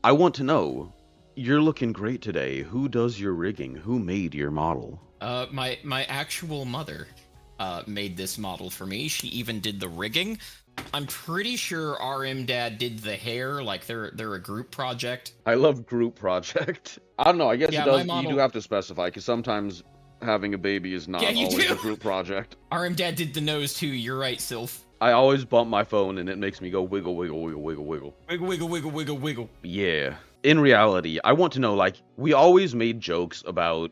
I want to know, you're looking great today. Who does your rigging? Who made your model? My actual mother made this model for me. She even did the rigging. I'm pretty sure RM Dad did the hair, like they're a group project. I love group project. I don't know, I guess it Yeah, my does, you do model. have to specify, because sometimes having a baby is Yeah, not you always do. a group project. RM Dad did the nose too. You're right, Sylph. I always bump my phone and it makes me go wiggle, wiggle, wiggle, wiggle, wiggle. Wiggle, wiggle, wiggle, wiggle, wiggle. Yeah. In reality, I want to know, like, we always made jokes about,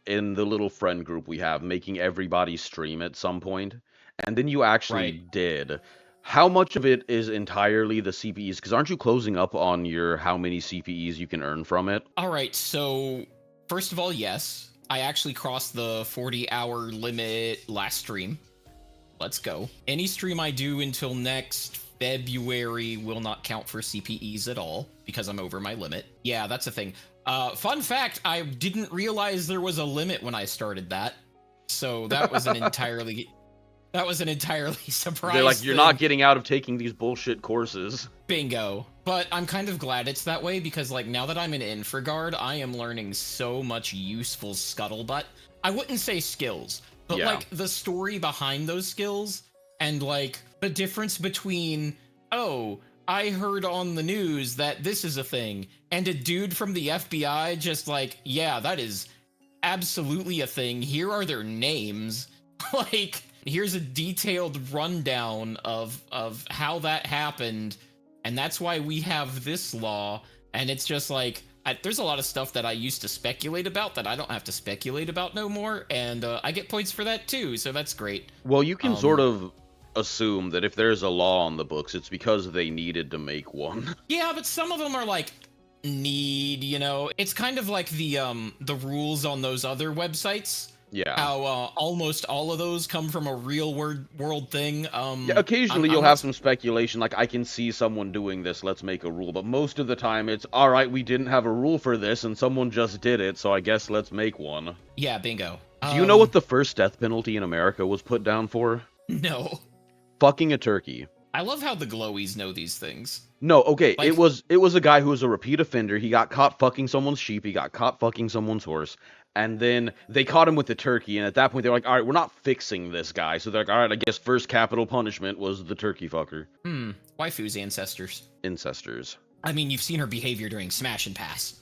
in the little friend group we have, making everybody stream at some point, and then you actually Right. did. How much of it is entirely the CPEs? Because aren't you closing up on your how many CPEs you can earn from it? All right. So first of all, yes, I actually crossed the 40-hour limit last stream. Let's go. Any stream I do until next February will not count for CPEs at all because I'm over my limit. Yeah, that's a thing. Fun fact, I didn't realize there was a limit when I started that. So that was an entirely surprise They're like, you're thing. not getting out of taking these bullshit courses. Bingo. But I'm kind of glad it's that way because like now that I'm in Infraguard, I am learning so much useful scuttlebutt. I wouldn't say skills, but Yeah. like the story behind those skills and like the difference between, oh, I heard on the news that this is a thing, and a dude from the FBI just like, yeah, that is absolutely a thing. Here are their names. Like, here's a detailed rundown of how that happened, and that's why we have this law. And it's just like, there's a lot of stuff that I used to speculate about that I don't have to speculate about no more, and I get points for that too, so that's great. Well, you can sort of assume that if there's a law on the books, it's because they needed to make one. Yeah, but some of them are like need, you know. It's kind of like the rules on those other websites. Yeah. How almost all of those come from a real world thing. Yeah, occasionally you'll have some speculation, like, I can see someone doing this, let's make a rule. But most of the time it's, alright, we didn't have a rule for this, and someone just did it, so I guess let's make one. Yeah, bingo. Do you know what the first death penalty in America was put down for? No. Fucking a turkey. I love how the glowies know these things. No, okay, Like- it was a guy who was a repeat offender. He got caught fucking someone's sheep, he got caught fucking someone's horse, and then they caught him with the turkey, and at that point they're like, alright, we're not fixing this guy. So they're like, alright, I guess first capital punishment was the turkey fucker. Waifu's ancestors. Incestors. I mean, you've seen her behavior during Smash and Pass.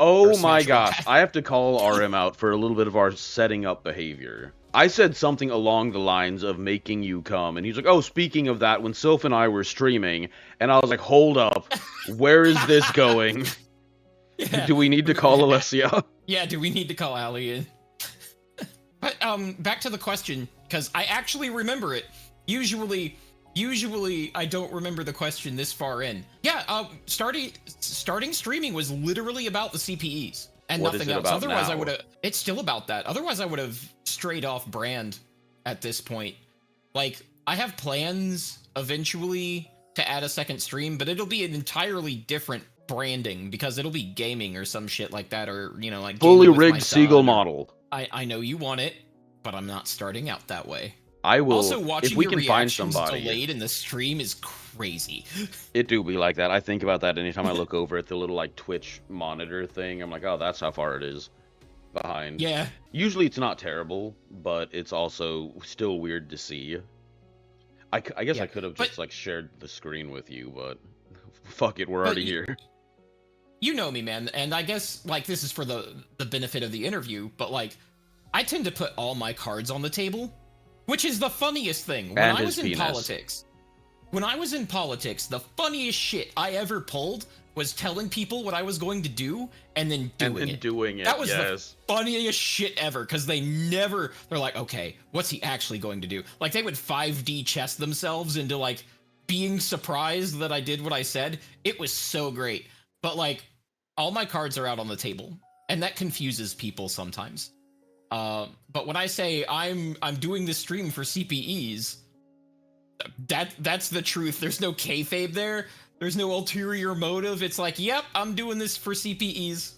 Oh my gosh, I have to call RM out for a little bit of our setting up behavior. I said something along the lines of making you come, and he's like, oh, speaking of that, when Sylph and I were streaming, and I was like, hold up, where is this going? Yeah. Do we need to call Alessia? Yeah, do we need to call Allie in? But back to the question, because I actually remember it. Usually I don't remember the question this far in. Yeah, starting streaming was literally about the CPEs and What nothing is it else. about Otherwise, now? I would have. It's still about that. Otherwise, I would have strayed off brand at this point. Like, I have plans eventually to add a second stream, but it'll be an entirely different branding because it'll be gaming or some shit like that, or you know, like Fully gaming with my rigged Seagull son, or- model. I know you want it, but I'm not starting out that way. I will, Also, watching if we your can find reactions somebody. delayed in the stream is crazy. It do be like that. I think about that anytime I look over at the little, like, Twitch monitor thing. I'm like, oh, that's how far it is behind. Yeah. Usually it's not terrible, but it's also still weird to see. I guess Yeah, I could have but- just, like, shared the screen with you, but fuck it, we're already here. You know me, man, and I guess, like, this is for the benefit of the interview, but, like, I tend to put all my cards on the table, which is the funniest thing. When And I his was in penis. politics, the funniest shit I ever pulled was telling people what I was going to do and then doing it. That was the funniest shit ever, because they're like, okay, what's he actually going to do? Like, they would 5D chess themselves into, like, being surprised that I did what I said. It was so great. But, like, all my cards are out on the table, and that confuses people sometimes. But when I say I'm doing this stream for CPEs, that's the truth. There's no kayfabe there. There's no ulterior motive. It's like, yep, I'm doing this for CPEs.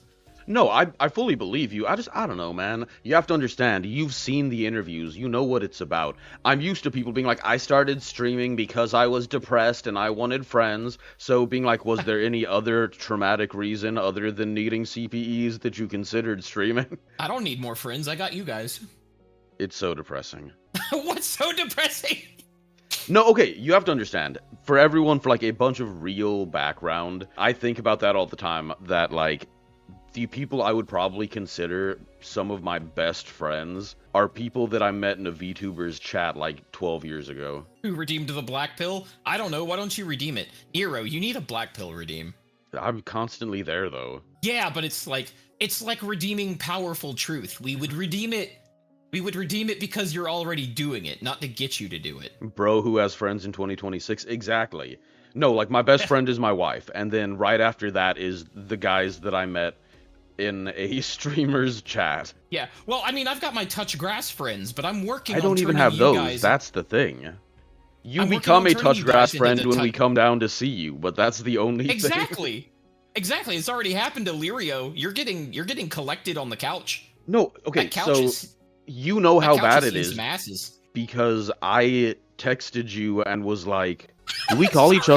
No, I fully believe you. I don't know, man. You have to understand. You've seen the interviews. You know what it's about. I'm used to people being like, I started streaming because I was depressed and I wanted friends. So being like, was there any other traumatic reason other than needing CPEs that you considered streaming? I don't need more friends. I got you guys. It's so depressing. What's so depressing? No, okay, you have to understand. For everyone, for like a bunch of real background, I think about that all the time, that like the people I would probably consider some of my best friends are people that I met in a VTuber's chat like 12 years ago. Who redeemed the black pill? I don't know. Why don't you redeem it? Nero, you need a black pill redeem. I'm constantly there though. Yeah, but it's like redeeming powerful truth. We would redeem it because you're already doing it, not to get you to do it. Bro who has friends in 2026, exactly. No, like my best friend is my wife, and then right after that is the guys that I met in a streamer's chat. Yeah, well, I mean, I've got my touch grass friends, but I'm working on I don't even turning have you those. guys- That's the thing. You I'm working become on a turning touch you grass guys into friend the when tou- we come down to see you, but that's the only thing. Exactly. Exactly. It's already happened to Lirio. You're getting collected on the couch. No, okay, That couch so is, you know that how couch bad has it used is masses. because I texted you and was like, do we call each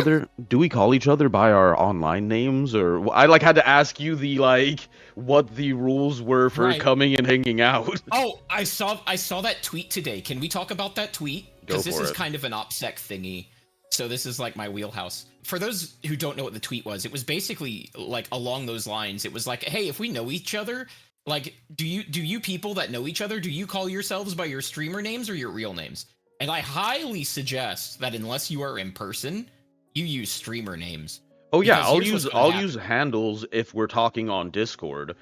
other by our online names, or I like had to ask you the like what the rules were for Right. coming and hanging out. Oh, I saw that tweet today. Can we talk about that tweet? Go Because this for is it. kind of an OPSEC thingy. So this is like my wheelhouse. For those who don't know what the tweet was, it was basically like along those lines. It was like, hey, if we know each other, like, do you people that know each other, do you call yourselves by your streamer names or your real names? And I highly suggest that unless you are in person, you use streamer names. Oh yeah, Because here's what's gonna I'll happen. use handles if we're talking on Discord,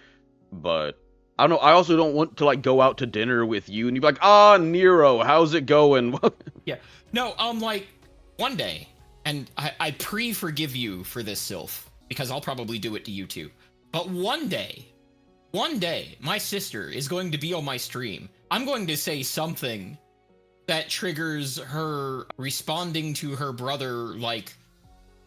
but I don't know. I also don't want to like go out to dinner with you and you'd be like, ah, Nero, how's it going? Yeah. No, like one day, and I pre-forgive you for this, Sylph, because I'll probably do it to you too. But one day, my sister is going to be on my stream. I'm going to say something that triggers her responding to her brother like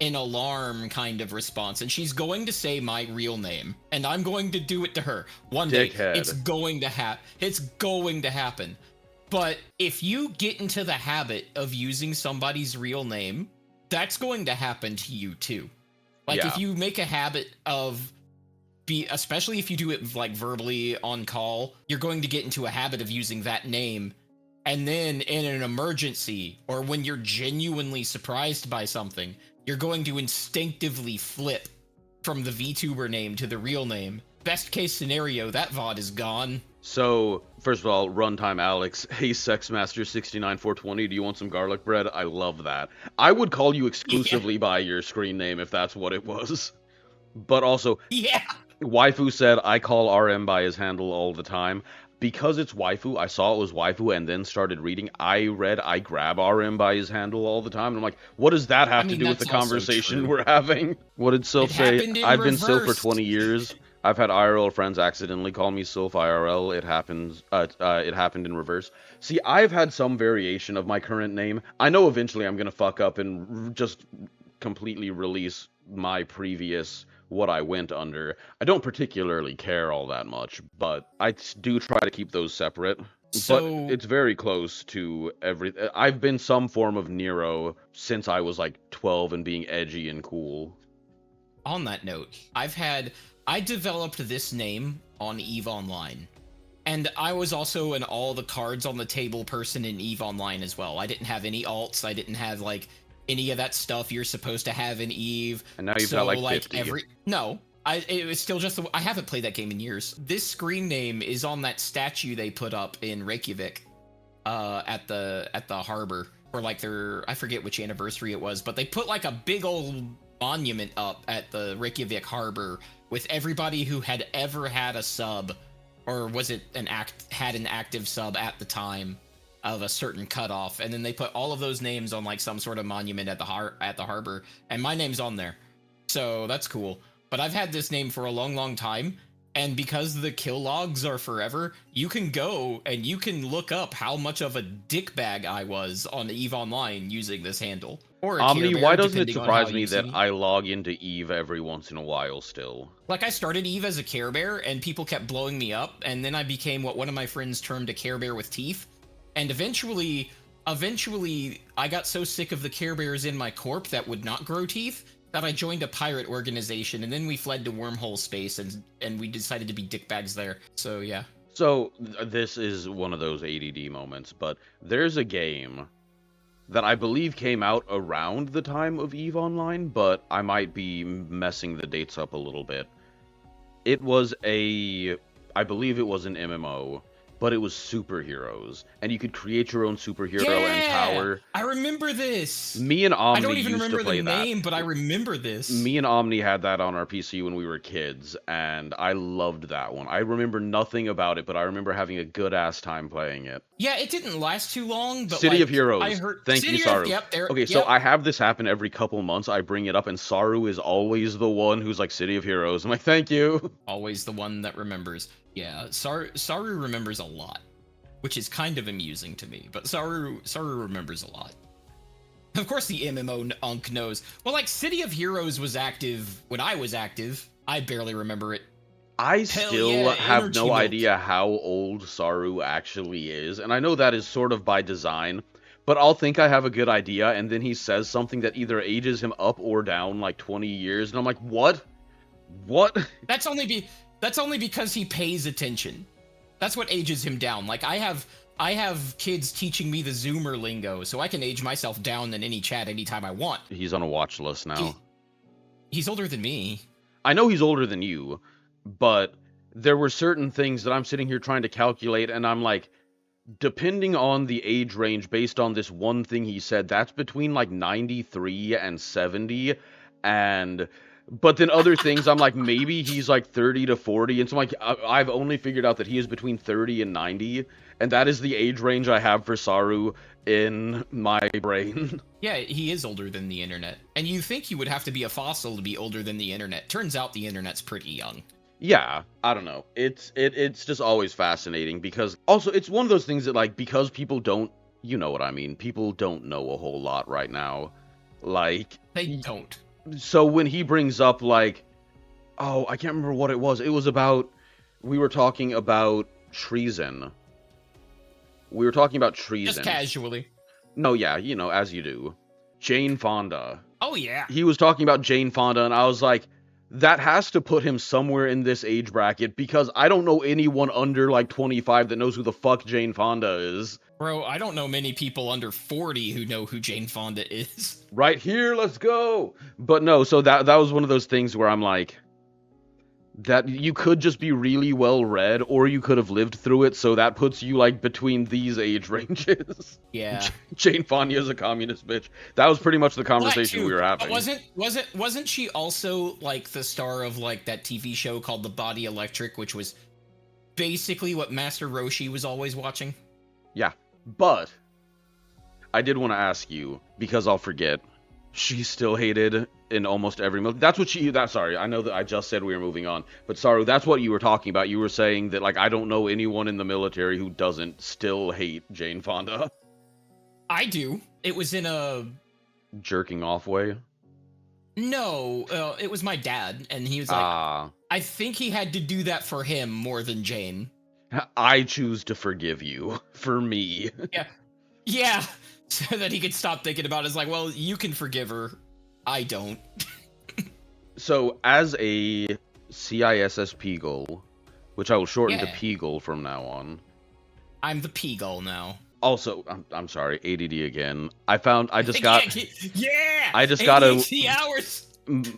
an alarm kind of response, and she's going to say my real name, and I'm going to do it to her one day. Dickhead. It's going to happen. But if you get into the habit of using somebody's real name, that's going to happen to you too. Like Yeah. if you make a habit of especially if you do it like verbally on call, you're going to get into a habit of using that name. And then in an emergency or when you're genuinely surprised by something, you're going to instinctively flip from the VTuber name to the real name. Best case scenario, that VOD is gone. So, first of all, runtime Alex, hey Sexmaster69420, do you want some garlic bread? I love that. I would call you exclusively by your screen name if that's what it was. But also, Yeah. Waifu said I call RM by his handle all the time. Because it's Waifu, I saw it was Waifu and then started reading. I grab RM by his handle all the time. And I'm like, what does that have to do with the that's also conversation true. we're having? What did Sylph It say? happened in I've been Sylph for reversed. 20 years. I've had IRL friends accidentally call me Sylph IRL. It happens. It happened in reverse. See, I've had some variation of my current name. I know eventually I'm gonna fuck up and just completely release my previous what I went under. I don't particularly care all that much, but I do try to keep those separate. So But it's very close to everything. I've been some form of Nero since I was like 12 and being edgy and cool. on that note, I developed this name on EVE Online. And I was also an all the cards on the table person in EVE Online as well. I didn't have any alts. I didn't have like any of that stuff you're supposed to have in EVE. And now you've got like 50. It was still just I haven't played that game in years. This screen name is on that statue they put up in Reykjavik, at the harbor for like I forget which anniversary it was, but they put like a big old monument up at the Reykjavik harbor with everybody who had ever had a sub, or was it had an active sub at the time of a certain cutoff, and then they put all of those names on like some sort of monument at the harbor, and my name's on there, so that's cool. But I've had this name for a long, long time, and because the kill logs are forever, you can go and you can look up how much of a dickbag I was on EVE Online using this handle. Or a Care Omni, Bear, why doesn't it depending on how surprise me you that see. I log into Eve every once in a while still? Like, I started Eve as a Care Bear, and people kept blowing me up, and then I became what one of my friends termed a Care Bear with teeth. And eventually, I got so sick of the Care Bears in my corp that would not grow teeth that I joined a pirate organization, and then we fled to wormhole space, and we decided to be dickbags there. So, yeah. So, this is one of those ADD moments, but there's a game that I believe came out around the time of EVE Online, but I might be messing the dates up a little bit. It was I believe it was an MMO, but it was superheroes, and you could create your own superhero and power. I remember this. Me and Omni I don't even used remember to play the name, but I remember this. Me and Omni had that on our PC when we were kids, and I loved that one. I remember nothing about it, but I remember having a good-ass time playing it. Yeah, it didn't last too long, but City like, of Heroes. I heard Thank City you, of- Saru. Yep, there. Okay, so I have this happen every couple months. I bring it up, and Saru is always the one who's like, City of Heroes. I'm like, thank you. Always the one that remembers. Yeah, Saru remembers a lot, which is kind of amusing to me, but Saru remembers a lot. Of course the MMO unk knows. Well, like, City of Heroes was active when I was active. I barely remember it. I still have Energy no Milk. idea how old Saru actually is, and I know that is sort of by design, but I'll think I have a good idea, and then he says something that either ages him up or down like 20 years, and I'm like, what? What? That's only because he pays attention. That's what ages him down. Like, I have kids teaching me the Zoomer lingo, so I can age myself down in any chat anytime I want. He's on a watch list now. He's older than me. I know he's older than you, but there were certain things that I'm sitting here trying to calculate, and I'm like, depending on the age range based on this one thing he said, that's between like 93 and 70, but then other things, I'm like, maybe he's like 30 to 40, and so I'm like, I've only figured out that he is between 30 and 90, and that is the age range I have for Saru in my brain. Yeah, he is older than the internet. And you think he would have to be a fossil to be older than the internet. Turns out the internet's pretty young. Yeah, I don't know. It's just always fascinating, because also it's one of those things that, like, because people don't, you know what I mean, people don't know a whole lot right now. Like, They don't. so when he brings up, like, oh, I can't remember what it was. It was about, we were talking about treason. Just casually. No, yeah, you know, as you do. Jane Fonda. Oh, yeah. He was talking about Jane Fonda, and I was like, that has to put him somewhere in this age bracket, because I don't know anyone under, like, 25 that knows who the fuck Jane Fonda is. Bro, I don't know many people under 40 who know who Jane Fonda is. Right here, let's go! But no, so that was one of those things where I'm like, that you could just be really well read, or you could have lived through it, so that puts you, like, between these age ranges. Yeah. Jane Fonda is a communist bitch. That was pretty much the conversation we were having. Wasn't she also, like, the star of, like, that TV show called The Body Electric, which was basically what Master Roshi was always watching? Yeah, but I did want to ask you, because I'll forget, she's still hated in almost every sorry, I know that I just said we were moving on, but sorry, that's what you were talking about. You were saying that, like, I don't know anyone in the military who doesn't still hate Jane Fonda. I do. It was in a... jerking off way? No, it was my dad, and he was like, I think he had to do that for him more than Jane. I choose to forgive you. For me. Yeah, so that he could stop thinking about it. It's like, well, you can forgive her. I don't. So, as a CISS Peagle, which I will shorten to Peagle from now on. I'm the Peagle now. Also, I'm sorry, ADD again. I just got... Yeah! I just got ADHD hours!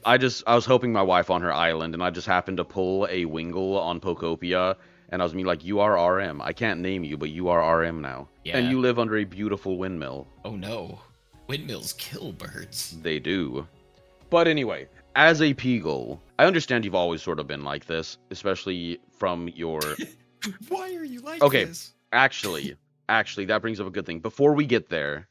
I was hoping my wife on her island, and I just happened to pull a Wingle on Pokopia, and I was like, you are RM. I can't name you, but you are RM now. Yeah. And you live under a beautiful windmill. Oh no. Windmills kill birds. They do. But anyway, as a Peagle, I understand you've always sort of been like this, especially from your... Why are you like this? Okay, actually, that brings up a good thing. Before we get there,